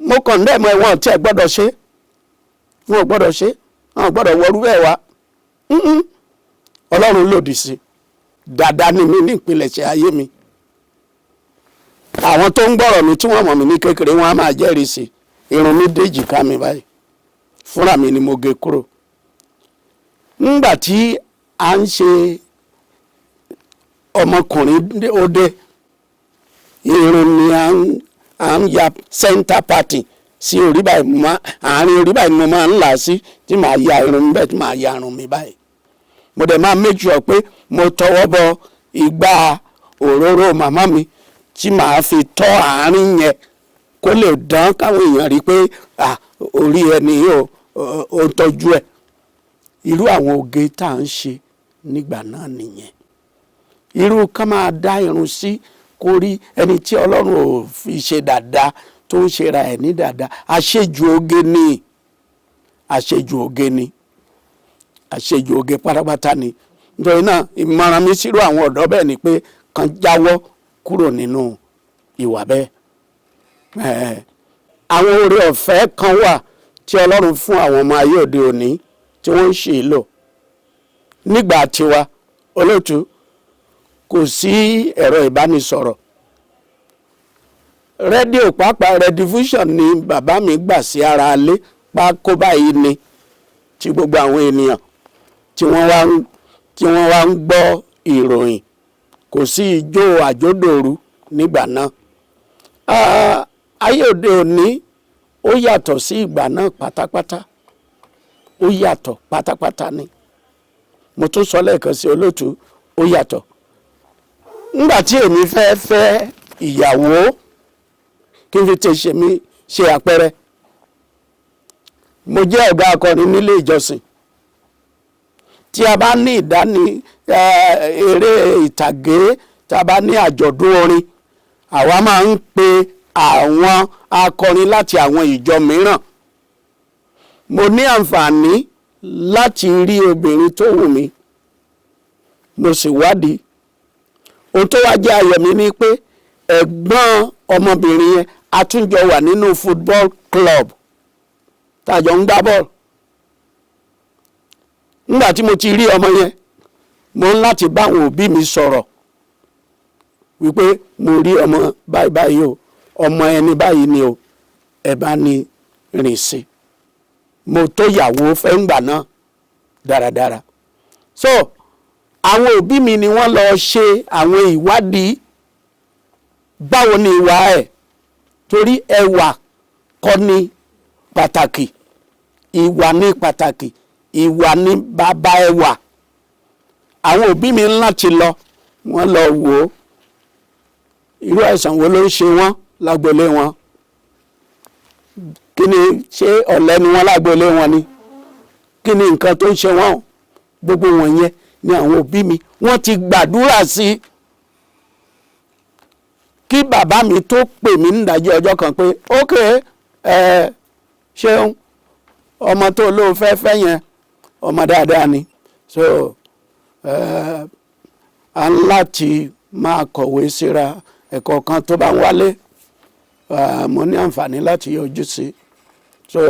mo kàn dẹ́mọ̀ ẹ̀wọ̀n tí ẹ gbọ́dọ̀ ṣe, wọn ò gbọ́dọ̀ ṣe, wọn ò gbọ́dọ̀ wọrú bẹ́ẹ̀ wá. Ọlọ́run lòdì sí, dáadáa ni mí ní ìpilẹ̀ṣẹ̀ ayé mi. Àwọn tó ń gbọ́rọ̀ mi tí wọ́n mọ̀ mí ní kékeré wọn á máa jẹ́rìí sí. Irun mi déjì ká mi báyìí, fúnra mi ni mo gé kúrò. Nígbà tí a ń ṣe ọmọkùnrin òde, irun ni à ń ya center party sí orí báyìí, àárín orí báyìí mo máa ń là sí tí màá ya irun mi bẹ́ẹ̀ tí màá ya irun mi báyìí. Mo dẹ̀ máa make sure pé mo tọwọ́ bọ igbá òróró màmá mi tí màá fi tọ́ àárín yẹn kó lè dán káwọn èèyàn rí pé orí ẹni ó tọ́jú ẹ̀. Irú àwọn oge tá à ń ṣe nígbà náà nìyẹn. Irú ká máa dá irun sí kó rí ẹni tí Ọlọ́run ò fi ṣe dáadáa tó ń ṣe ra ẹ̀ ní dáadáa. Àṣejù oge ni, àṣejù oge ni, àṣejù oge pátápátá ni. Nítorí náà ìmọ̀ràn mi sírú àwọn ọ̀dọ́ bẹ́ẹ̀ ni pé kàn jáwọ́ kúrò nínú ìwà bẹ́ẹ̀. Àwọn oore ọ̀fẹ́ kan wà tí Ọlọ́run fún àwọn ọmọ ayé òde òní tí wọ́n ń ṣe lò. Nígbà tiwa olóòtú kò sí ẹ̀rọ ìbánisọ̀rọ̀, rédíò pàápàá redifusion ni bàbá mi gbà sí ara alé pákó báyìí ni tí gbogbo àwọn ènìyàn tí wọ́n wá ń gbọ́ ìròyìn. Kò sí ijó àjódòru nígbà náà. Ayé òde òní ó yàtọ̀ sí ìgbà náà pátápátá, ó yàtọ̀ pátápátá ni. Mo tún sọ lẹ́ẹ̀kan sí olóòtú, ó yàtọ̀. Nígbà tí èmi fẹ́ ìyàwó, kí n fi tẹ̀ ṣe àpẹẹrẹ, mo jẹ́ ọ̀gá akọrin nílé ìjọsìn. Tí a bá ní eré ìtàgé, tí a bá ní àjọ̀dún orin, àwa máa ń pe àwọn akọrin láti àwọn ìjọ mìíràn. Mo ní àǹfààní láti rí obìnrin tó wù mí, mo sì wádìí. Ohun tó wá jẹ́ ayọ̀ mi ni pé ẹ̀gbọ́n ọmọbìnrin yẹn a tún jọ wà nínú football club tàjọ ń gbá bọ́ọ̀lù. Nígbà tí mo ti rí ọmọ yẹn, mo ń láti bá àwọn òbí mi sọ̀rọ̀ wípé mo rí ọmọ báyìí o, ọmọ ẹni báyìí ni o, ẹ bá ní rìn sí. Mo tó yàwó fẹ́ ń gbà náà dáradára. So àwọn òbí mi ni wọ́n lọ ṣe àwọn ìwádìí báwo ni ìwà ẹ̀, torí ẹwà kọ́ ni pàtàkì, ìwà ni pàtàkì, ìwà ni bàbá ẹwà. Àwọn òbí mi láti lọ, wọ́n lọ wò ó irú àìsàn wo ló ń ṣe wọ́n lágbolé wọn. Kí ni, ṣé ọ̀lẹ ni wọ́n lágbolé wọn ni? Kí ni nǹkan tó ń ṣe wọ́n? Gbogbo wọn yẹn ni àwọn òbí mi wọ́n ti gbàdúrà sí. Kí bàbá mi tó pè mí nídàjí ọjọ́ kan pé ókè ṣeun ọmọ tó lóò fẹ́ yẹn ọmọ dáadáa ni, so a ń láti máa kọ̀wé síra ẹ̀kọ́ kan tó bá ń wálé, mo ní àǹfààní láti yọjú sí. So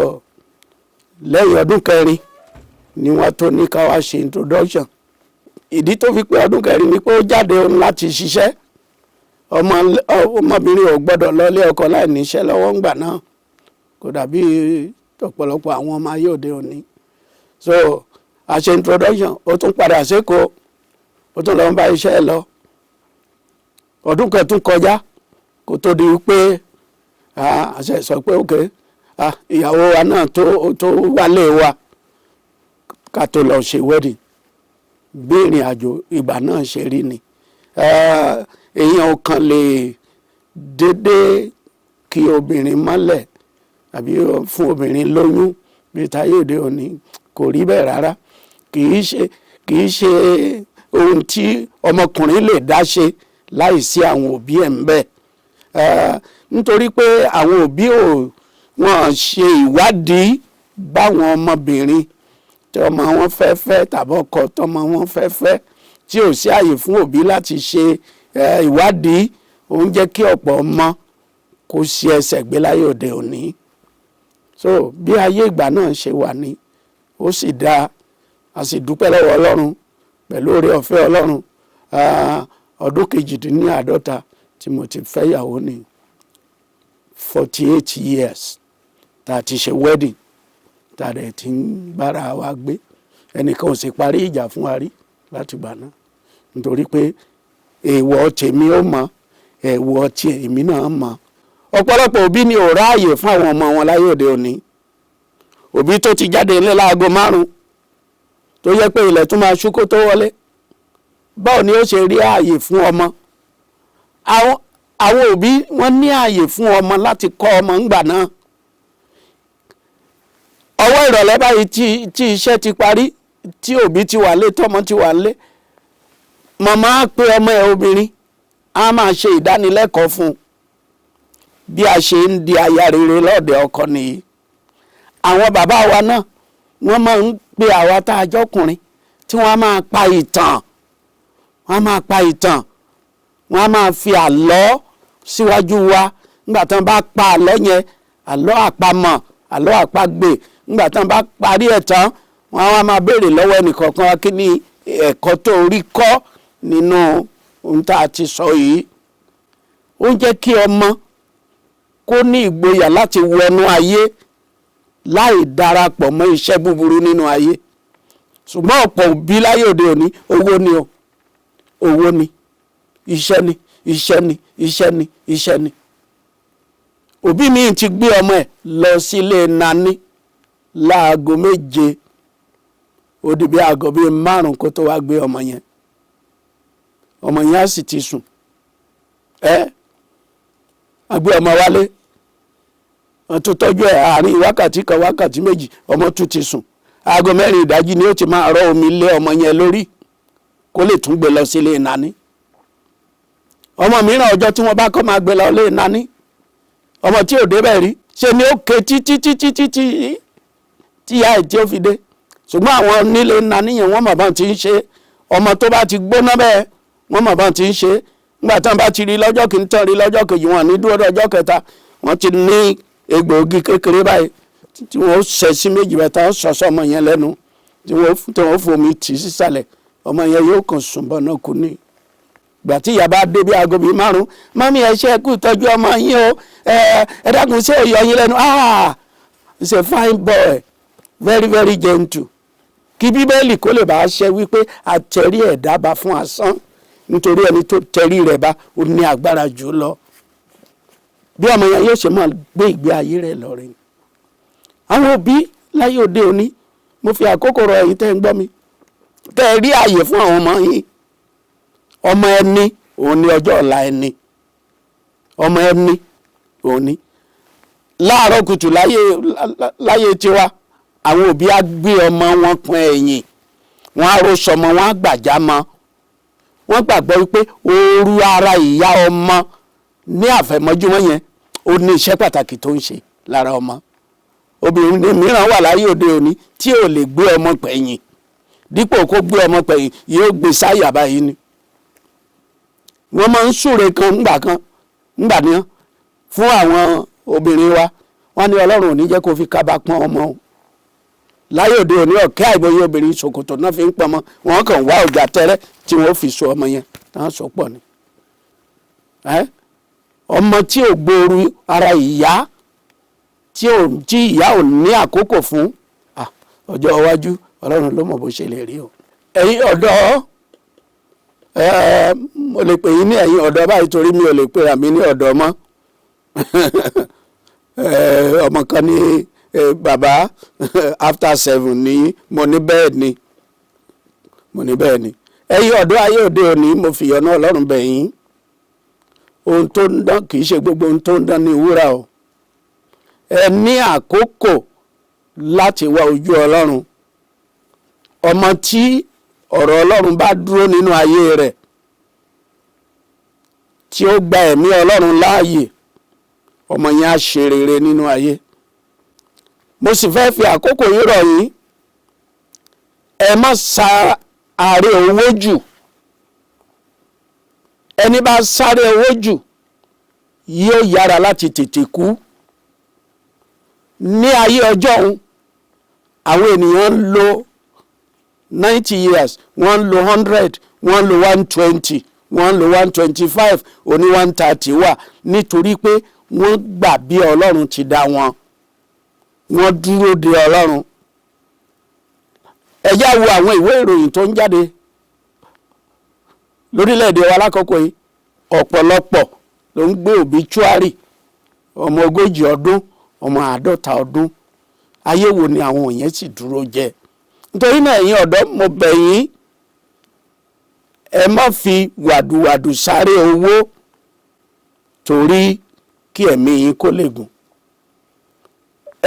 lẹ́yìn ọdún kẹrin ni wọ́n tó ní ká wá ṣe introduction. Ìdí tó fi pé ọdún kẹrin ni pé ó jáde láti ṣiṣẹ́, ọmọbìnrin ò gbọ́dọ̀ lọlé ọkọ láì níṣẹ́ lọ́wọ́ ńgbà náà, kò dàbí ọ̀pọ̀lọpọ̀ àwọn ọmọ ayé òde òní. So a ṣe introduction, ó tún padà sékòó, ó tún lọ ń bá iṣẹ́ ẹ lọ. ọdún kan tún kọjá kó tó di pé àṣẹ sọ pé ok ìyàwó wa náà tó wálé wa ká tó lọ ṣe wedding. bí ìrìn àjò ìgbà náà ṣe rí ni. èèyàn kàn lè dédé kí obìnrin mọ́lẹ̀ àbí fún obìnrin lóyún bíi táyé òde òní, kò rí bẹ́ẹ̀ rárá. kì í ṣe ohun tí ọmọkùnrin lè dá ṣe láì sí àwọn òbí ẹ̀ ń bẹ̀. nítorí pé àwọn òbí wọn ṣe ìwádìí báwọn ọmọbìnrin tí ọmọ wọn fẹ́ tàbí ọkọ tọmọ wọn fẹ́ tí ò sí àyè fún òbí láti ṣe ìwádìí. ó ń jẹ́ kí ọ̀pọ̀ ọmọ kó ṣe ẹsẹ̀ gbé láyé òde òní. so bí ayé ìgbà náà ṣe wà ní, ó sì dáa, a sì dúpẹ́ lọ́wọ́ Ọlọ́run pẹ̀lú oore ọ̀fẹ́ Ọlọ́run. ọdún 48 tí mo ti fẹ́ yàwó ní 48 years tá a ti ṣe wedding, tá a dẹ̀ ti ń bára wa gbé. ẹnìkan ò sì parí ìjà fún wa rí láti gbà náà, nítorí pé èèwọ̀ tèmi ó mọ̀, èèwọ̀ tí èmi náà mọ̀. ọ̀pọ̀lọpọ̀ òbí ni ò ráàyè fún àwọn ọmọ wọn láyé òde òní. òbí tó ti jáde ilé láago 5 tó yẹ pé ilẹ̀ tún máa ṣú kó tó wọlé, báwo ni ó ṣe rí ààyè fún ọmọ? àwọn òbí wọ́n ní ààyè fún ọmọ láti kọ́ ọmọ ńgbà náà. ọwọ́ ìrọ̀lẹ́ báyìí tí iṣẹ́ ti parí, tí òbí ti wà lé, tọ́mọ ti wà lé, màmá á pe ọmọ ẹ̀ obìnrin, á máa ṣe ìdánilẹ́kọ̀ọ́ fún un bí a ṣe ń di aya rere lọ́ọ̀dẹ̀ ọkọ nìyí. àwọn bàbá wa náà wọ́n máa ń pe àwa tá a jọkùnrin tí wọ́n á máa pa ìtàn, wọ́n á máa fi àlọ́ síwájú wa. nígbà tí wọ́n bá pa àlọ́ yẹn, àlọ́ àpamọ̀, àlọ́ àpagbè, nígbà tí wọ́n bá parí ẹ̀ tán, wọ́n á máa béèrè lọ́wọ́ ẹnìkọ̀ọ̀kan wa kí ni ẹ̀kọ́ tó rí kọ́ nínú ohun tá a ti sọ yìí. ó ń jẹ́ kí ọmọ kó ní ìgboyà láti wọnú ayé láì darapọ̀ mọ́ iṣẹ́ búburú nínú ayé. ṣùgbọ́n ọ̀pọ̀ òbí láyé òde òní, owó ni o, owó ni, iṣẹ́ ni, iṣẹ́ ni, iṣẹ́ ni, iṣẹ́ ni. òbí mi ti gbé ọmọ ẹ̀ lọ sílé nání láago 7, ó di bí aago bíi 5 kó tó wá gbé ọmọ yẹn. ọmọ yẹn á sì ti sùn. a gbé ọmọ wálé, wọ́n tún tọ́jú ẹ̀ àárín wákàtí kan wákàtí 2, ọmọ tún ti sùn. aago 4 ìdájí ni ó ti máa rọ omi lé ọmọ yẹn lórí kó lè tún gbé lọ sílé nání. ọmọ mìíràn ọjọ́ tí wọ́n bá kọ́ máa gbé lọ lé nání, ọmọ tí ò débẹ̀ rí ṣe ni ó ké títí tí ìyá ẹ̀ tí ó fi dé. ṣùgbọ́n àwọn nílé nání yẹn wọ́n mọ̀ bá ti ń ṣe. ọmọ tó bá ti gbóná bẹ́ẹ̀ wọ́n mọ̀ bá ti ń ṣe. nígbà tí wọ́n bá ti rí lọ́jọ́ kìíní tán rí lọ́jọ́ kejì, wọn ní dúró lọ́jọ́ kẹta, wọ́n ti ní egbòogi kékeré báyìí tí wọ́n ṣẹ̀ sí 2 mẹ́ta, wọ́n sọ̀sọ́ ọmọ yẹn lẹ́nu tí wọ́n fomi tì í sísàlẹ̀, ọmọ yẹn yóò kàn sùn bọ̀ náà kú ní. ìgbà tí ìyá bá dé bí aago bíi 5, mọ́mí ẹ ṣe kú ìtọ́jú ọmọ yín o, ẹ dákun ṣé òye ọyìn lẹ́nu. He's a fine boy, very very gentle. kí bíbélì kó lè bá a ṣe wípé àtẹ̀rí ẹ̀dá bá fún asán, nítorí ẹni tó tẹ̀rí rẹ̀ bá ó ní agbára jù lọ. bí ọmọ yẹn yóò ṣe máa gbé ìgbé ayé rẹ̀ lọ rẹ̀. àwọn òbí láyé òde òní, mo fi àkókò rọ ẹ̀yin tẹ́ ń gbọ́ mi, tẹ́ ẹ rí ààyè fún àwọn ọmọ yín. ọmọ ẹni òun ni ọjọ́ ọ̀la ẹni. ọmọ ẹni òun ni. láàárọ̀ kùtù láyé tiwa, àwọn òbí á gbé ọmọ wọn pọn ẹ̀yìn, wọ́n á rọṣọ ọmọ, wọ́n á gbàjá mọ́. wọ́n gbàgbọ́ wípé ooru ara ìyá ọmọ ní àfẹ̀mọ́júmọ́ yẹn ó ní iṣẹ́ pàtàkì tó ń ṣe lára ọmọ. obìnrin mìíràn wà láyé òde òní tí ò lè gbé ọmọ pẹ̀yìn, dípò kó gbé ọmọ pẹ̀yìn yóò gbé sáyà báyìí ni. wọ́n máa ń súre kan ńgbà ní fún àwọn obìnrin wa, wọ́n ní Ọlọ́run ò ní jẹ́ kó fi kábà pọ́n ọmọ o. láyé òde òní ọ̀kẹ́ àìmọye obìnrin ṣòkòtò náà fi ń pọnmọ, wọ́n kàn wá ọjà tẹ́rẹ́ tí wọ́n fi so ọmọ yẹn tán so pọ̀ ni. ọmọ tí ò gbòòrò ara ìyá tí ìyá ò ní àkókò fún ọjọ́ iwájú Ọlọ́run ló mọ̀ bó ṣe lè rí o. ẹ̀yin ọ̀dọ́ mo lè pè yín ní ẹ̀yin ọ̀dọ́ báyìí torí mi ò lè pera mi ní ọ̀dọ́ mọ́ ọmọ kan ní bàbá after 7 ní mo ní bẹ́ẹ̀ ni ẹ̀yin ọ̀dọ́ ayé òde òní mo fi ọ̀nà Ọlọ́run bẹ̀ yín. Ohun tó ń dán kì í ṣe gbogbo ohun tó ń dán ní wúrà o. Ẹ ní àkókò láti wá ojú Ọlọ́run. Ọmọ tí ọ̀rọ̀ Ọlọ́run bá dúró nínú ayé rẹ̀ tí ó gba ẹ̀mí Ọlọ́run láàyè, ọmọ yẹn á ṣe rere nínú ayé. Mo sì fẹ́ fi àkókò yìí rọ̀ yín, ẹ má sáré owó jù. Ẹni bá sáré owó jù yóò yára láti tètè kú. Ní ayé ọjọ́ òun, àwọn ènìyàn ń lo 90 years, wọ́n ń lo 100, wọ́n ń lo 120, wọ́n ń lo 125, oní 130 wà nítorí pé wọ́n gbà bí Ọlọ́run ti dá wọn. Wọ́n dúró de Ọlọ́run. Ẹ já wo àwọn ìwé ìròyìn tó ń jáde lórílẹ̀-èdè wa lákòókò yìí. Ọ̀pọ̀lọpọ̀ ló ń gbé obituary ọmọ 40 ọdún, ọmọ 50 ọdún. Ayé wo ni àwọn òyìn sì dúró jẹ? Nítorí náà ẹ̀yin ọ̀dọ́ mo bẹ̀ yín, ẹ má fi wàdùwàdù sáré owó torí kí ẹ̀mí yín kó lè gùn.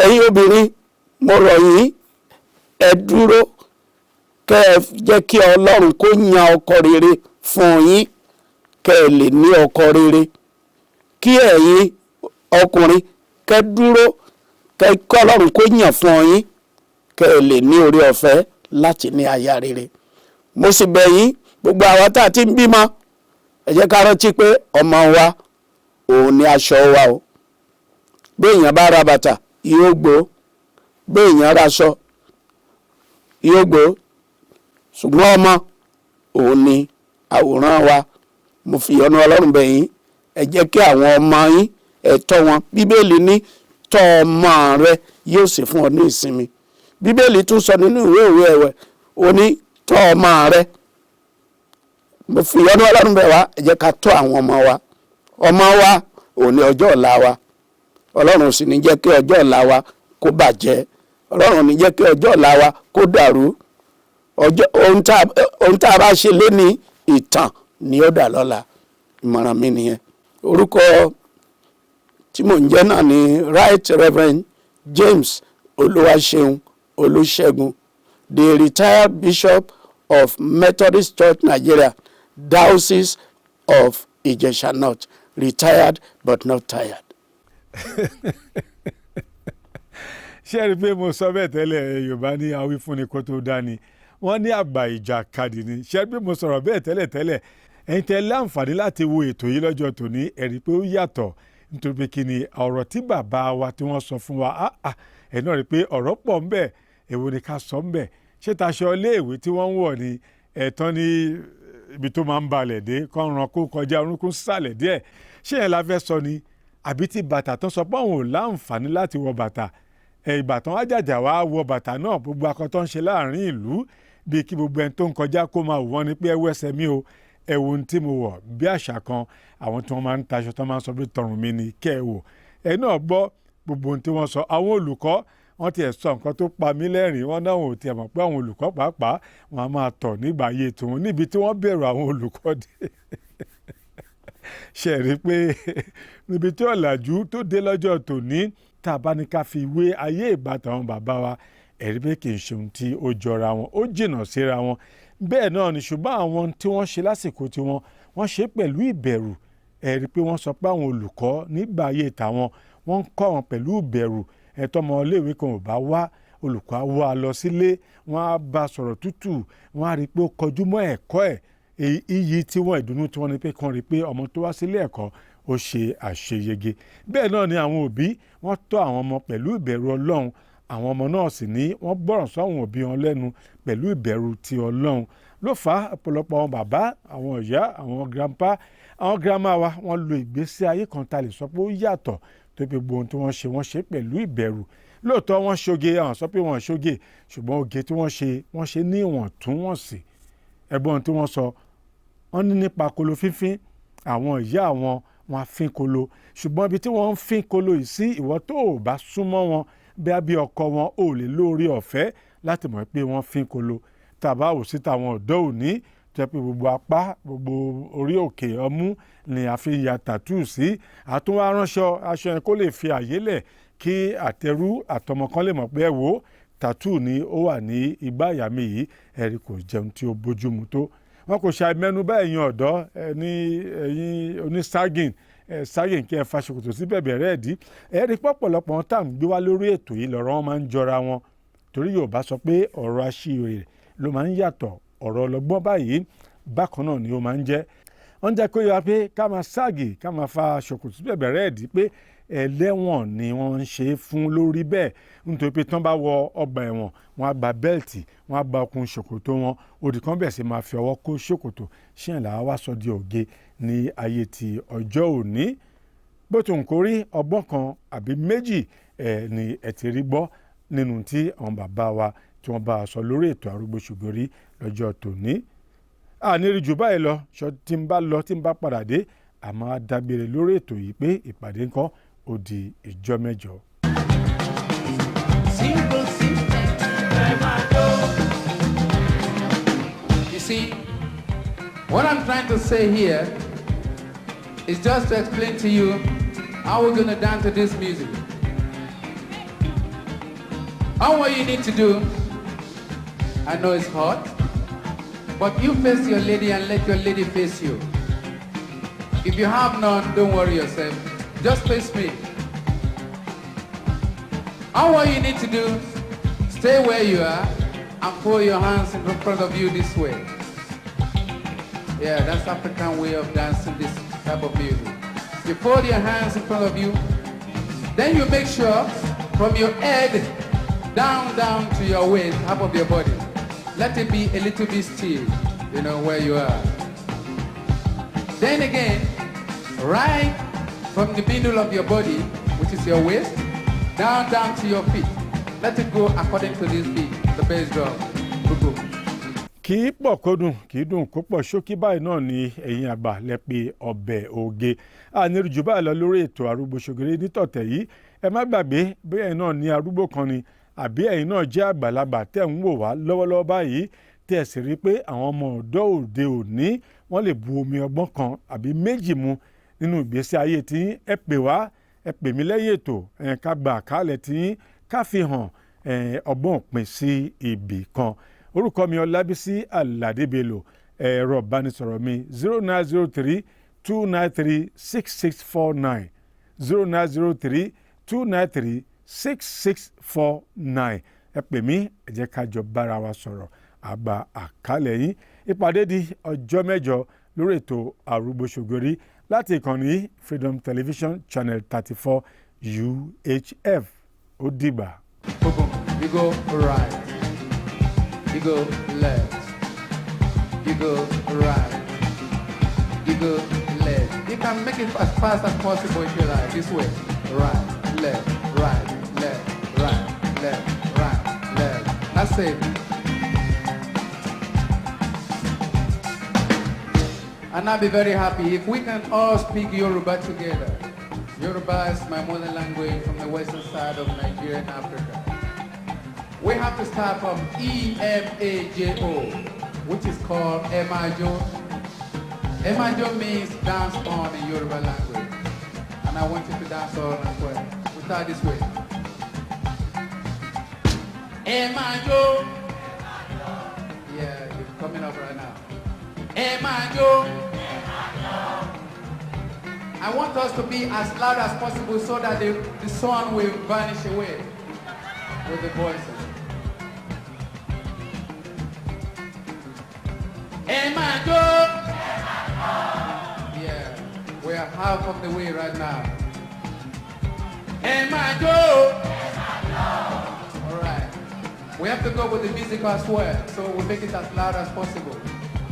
Ẹ̀yin obìnrin mo rọ̀ yín, ẹ dúró kẹ́ ẹ jẹ́ kí Ọlọ́run kó yan ọkọ rere fún yín, kẹ́ ẹ lè ní ọkọ rere. Kí ẹ̀yin ọkùnrin kẹ́ dúró kẹ́ kí Ọlọ́run kó yàn fún yín, kẹ́ ẹ lè ní oore ọ̀fẹ́ láti ní aya rere. Mo sì bẹ̀ yín, gbogbo àwa tá a ti ń bímọ, ẹ jẹ́ ká rántí pé ọmọ wa òun ni aṣọ wa o. Bí èèyàn bá ra bàtà yóò gbó, bí èèyàn ra aṣọ yóò gbó, ṣùgbọ́n ọmọ òun ni àwòrán wa. Mo fi ọ̀nà Ọlọ́run bẹ̀ yín, ẹ jẹ́ kí àwọn ọmọ yín ẹ tọ́ wọn. Bíbélì ní tọ́ ọmọ rẹ yóò sì fún ọ ní ìsinmi. Bíbélì tún sọ nínú ìwé òwe ẹ̀wẹ̀, ó ní tọ́ ọmọ rẹ. Mo fi ọ̀nà Ọlọ́run bẹ̀ wá, ẹ jẹ́ ká tọ́ àwọn ọmọ wa. Ọmọ wa òun ni ọjọ́ ọ̀la wa. Ọlọ́run sì ní jẹ́ kí ọjọ́ ọ̀la wa kó bàjẹ́. Ọlọ́run ní jẹ́ kí ọjọ́ ọ̀la wa kó dàrú. Ohun tá a bá ṣe lénìí ìtàn ni ó dà lọ́la. Ìmọ̀ràn mi nìyẹn. Orúkọ tí mò ń jẹ́ náà ni Right Reverend James Oluwaseun Olusegun, the retired Bishop of Methodist Church Nigeria, Diocese of Ijesha North, retired but not tired. Ṣé ẹ rí i pé mo sọ bẹ́ẹ̀ tẹ́lẹ̀, Yorùbá ní awífúnni kó tó dání, wọ́n ní àgbà ìjàkadì ni. Ṣé ẹ rí i pé mo sọ̀rọ̀ bẹ́ẹ̀ tẹ́lẹ̀ ẹ̀yin tẹ́ láǹfààní láti wo ètò yìí lọ́jọ́ tòní, ẹ rí i pé ó yàtọ̀ nítorí pé kí ni ọ̀rọ̀ tí bàbá wa tí wọ́n sọ fún wa ẹ̀ náà rí i pé ọ̀rọ̀ pọ̀ ń bẹ, èwo ni ká sọ ń bẹ. Ṣé taṣọ iléèwé tí wọ́n ń wọ̀ ni ẹ̀tàn ní ibi tó máa ń balẹ̀ dé kọ́ran kó kọjá orúnkún sàlẹ̀ díẹ̀? Ṣé yẹn la fẹ́ sọ ni? Àbí tí bàtà tó sọ pé àwọn ò láǹfààní láti wọ bàtà, ìbàtàn ajájà wá wọ bàtà náà, gbogbo akọ́tọ́ ń ṣe láàrin ìlú bíi kí gbogbo ẹni tó ń kọjá kó máa wọ́n ni pé ẹwọ́ ẹsẹ̀ mi o, ẹ̀wò ohun tí mo wọ̀. Bí àṣà kan àwọn tí wọ́n máa ń taṣọ tó máa ń sọ pé tọrùn mi ni kẹ́ ẹ wò. Ẹ náà gbọ́ gbogbo ohun tí wọ́n sọ. Àwọn olùkọ́ wọ́n ti ẹ̀ sọ nǹkan tó pa mí lẹ́rìn. Wọ́n náà ò tiẹ̀ mọ̀ pé àwọn olùkọ́ pàápàá wọn a máa tọ̀ nígbà ayé tòun níbi tí wọ́n bẹ̀rù àwọn olùkọ́ dé. Ṣe rí i pé níbi tí ọ̀làjú tó dé lọ́jọ́ tòní, tá a bá ní ká fi wé ayé ìbátan àwọn bàbá wa, ẹ̀rí pé kì í ṣe ohun tí ó jọra wọn, ó jìnnà síra wọn. Bẹ́ẹ̀ náà ni, ṣùgbọ́n àwọn tí wọ́n ṣe lásìkò tí wọ́n ṣe pẹ̀lú ìbẹ̀rù. Ẹ̀rí pé wọ́n sọ pé àwọn olùkọ́ nígbà ayé tàwọn wọ́n ń kọ́ wọn pẹ̀lú ìbẹ̀rù. Ẹ̀tọ́ ọmọ iléèwé kan ò bá wá, olùkọ́ á wá lọ sílé, wọ́n á bá sọ̀rọ̀ tútù, wọ́n á rí i pé ó kọjú mọ́ ẹ̀kọ́ ẹ̀. Iyì tí wọ́n, ìdùnnú tí wọ́n ní pé kàn rí i pé ọmọ tó wá sílé ẹ̀kọ́ ó ṣe àṣeyege. Bẹ́ẹ̀ náà ni àwọn òbí wọ́n tọ́ àwọn ọmọ pẹ̀lú ìbẹ̀rù Ọlọ́run. àwọn ọmọ náà sì ní wọ́n gbọ́ràn sáwọn òbí wọn lẹ́nu pẹ̀lú ìbẹ̀rù ti Ọlọ́run ló fà á ọ̀pọ̀lọpọ̀ àwọn bàbá àwọn ìyá àwọn grandpa àwọn grandma wa wọ́n lo ìgbésí ayé kan tá lè sọ pé ó yàtọ̀ tó pé gbogbo ohun tí wọ́n ṣe pẹ̀lú ìbẹ̀rù lóòótọ́ wọ́n ṣoge àwọn sọ pé wọ́n ṣoge ṣùgbọ́n oge tí wọ́n ṣe ní ìwọ̀ntúnwọ̀nsì ẹ̀gbọ́n tí wọ́n sọ wọ́n ní nípa kolo fífín àwọn ìyá wọn fín kolo ṣùgbọ́n ibi tí wọ́n ń fín kolo yìí sí ìwọ tó o bá súnmọ́ wọn bí ọkọ wọn ò lè lórí ọ̀fẹ́ láti mọ̀ pé wọ́n fín kolo tàbá ò sí tàwọn ọ̀dọ́ òní tó yẹ pé gbogbo apá gbogbo orí òkè ọmú ni a fi ya tàtú sí àtúnwá ránṣọ aṣọ yẹn kó lè fi àyè lẹ̀ kí àtẹrú àtọmọ kan lè mọ̀ pé ẹ wò ó tàtú ni ó wà ní igbá àyà mi yìí ẹ̀rí kò jẹun tí ó bójúmu tó wọn kò ṣe àmẹ́nubà ẹ̀yin ọ̀dọ́ ní ẹ̀yin oníságìn ságìn kí ẹ fa ṣòkòtò sí bẹ̀bẹ̀ rẹ̀ dí ẹ̀rí pọ̀pọ̀lọpọ̀ wọn tá à ń gbé wá lórí ètò yìí lọ́rọ̀ wọn máa ń jọra wọn torí Yorùbá sọ pé ọ̀rọ̀ aṣiwèrè ló máa ń yàtọ̀ ọ̀rọ̀ ọlọ́gbọ́n báyìí bákan náà ni ó máa ń jẹ́ wọ́n jẹ́ kó yọ pé ká máa ságì ká máa fa ṣòkòtò sí bẹ̀bẹ̀ rẹ̀ dí pé ẹlẹ́wọ̀n ni wọ́n ń ṣe fún lórí bẹ́ẹ̀ nítorí pé tán bá wọ ọgbà ẹ̀wọ̀n wọn á gba bẹ́ẹ̀tì wọn á gba okùn ṣòkòtò wọn òdì kan bẹ̀ sí máa fi ọwọ́ kó ṣòkòtò ṣíyàn làwa wá sọ di òge ní ayé ti ọjọ́ òní bó ti ń kórí ọgbọ́n kan àbí méjì ni ẹ ti rí gbọ́ nínú tí àwọn bàbá wa tí wọ́n bá a sọ lórí ètò Arúgbóṣogeri lọ́jọ́ tòní àníri jù báyìí lọ ṣọ tí ń bá padà dé àmọ́ á dágbére lórí ètò yìí pé ìpàdé ńkọ́ ó di ìjọ mẹ́jọ. You see, what I'm trying to say here is just to explain to you how we're going to dance to this music. All what you need to do, I know it's hot, but you face your lady and let your lady face you. If you have none, don't worry yourself. Just face me. All what you need to do, stay where you are and pull your hands in front of you this way. Yeah, that's African way of dancing this type of music. You pull your hands in front of you, then you make sure from your head down to your waist, half of your body. Let it be a little bit still, you know, where you are. Then again, right from the middle of your body, which is your waist, down to your feet. Let it go according to this beat, the bass drum. Go. Kì í pọ̀ kó dùn kì í dùn kó pọ̀ ṣókí báyìí náà ni ẹ̀yin àgbà lẹ́pẹ́ ọbẹ̀ oge àníri jù báyìí lọ lórí ètò Arúgbóṣogeri nítọ̀tẹ̀ yìí ẹ má gbàgbé bóyá ẹ̀yin náà ní arúgbó kan ni àbí ẹ̀yin náà jẹ́ àgbàlagbà tẹ̀ ń wò wá lọ́wọ́lọ́wọ́ báyìí tẹ̀ sì rí pé àwọn ọmọ ọ̀dọ́ òde òní wọ́n lè bu omi ọgbọ́n kan àbí méjì mu nínú ìgbésí ayé tí ẹ pè wá ẹ pè mí lẹ́yìn ètò ká gba àkálẹ̀ tí ká fi hàn ọgbọ́n òpin sí ibì kan orúkọ mi Ọlábísí Àlàdé Bello ẹ̀rọ ìbánisọ̀rọ̀ mi 0903-293-6649 0903-293-6649 ẹ pè mí ẹ jẹ́ ká jọ bára wa sọ̀rọ̀ àgbà àkálẹ̀ yín ìpàdé di ọjọ́ mẹ́jọ lórí ètò Arúgbóṣogeri láti ìkànnì Freedom Television Channel 34 UHF ó dìgbà. You go right, you go left, you go right, you go left. You can make it as fast as possible if you like. This way, right, left, right, left, right, left, right, left. That's it. And I'll be very happy if we can all speak Yoruba together. Yoruba is my mother language from the western side of Nigeria and Africa. We have to start from E-M-A-J-O, which is called Emajo. Emajo means dance on in Yoruba language. And I want you to dance on as well. We start this way. Emajo. Yeah, it's coming up right now. Emajo. I want us to be as loud as possible so that the sun will vanish away with the voices. Emajo. Yeah, we are half of the way right now. Emajo. We have to go with the music as well, so we'll make it as loud as possible.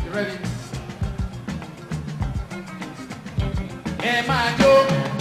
You ready? Ẹ máa jó.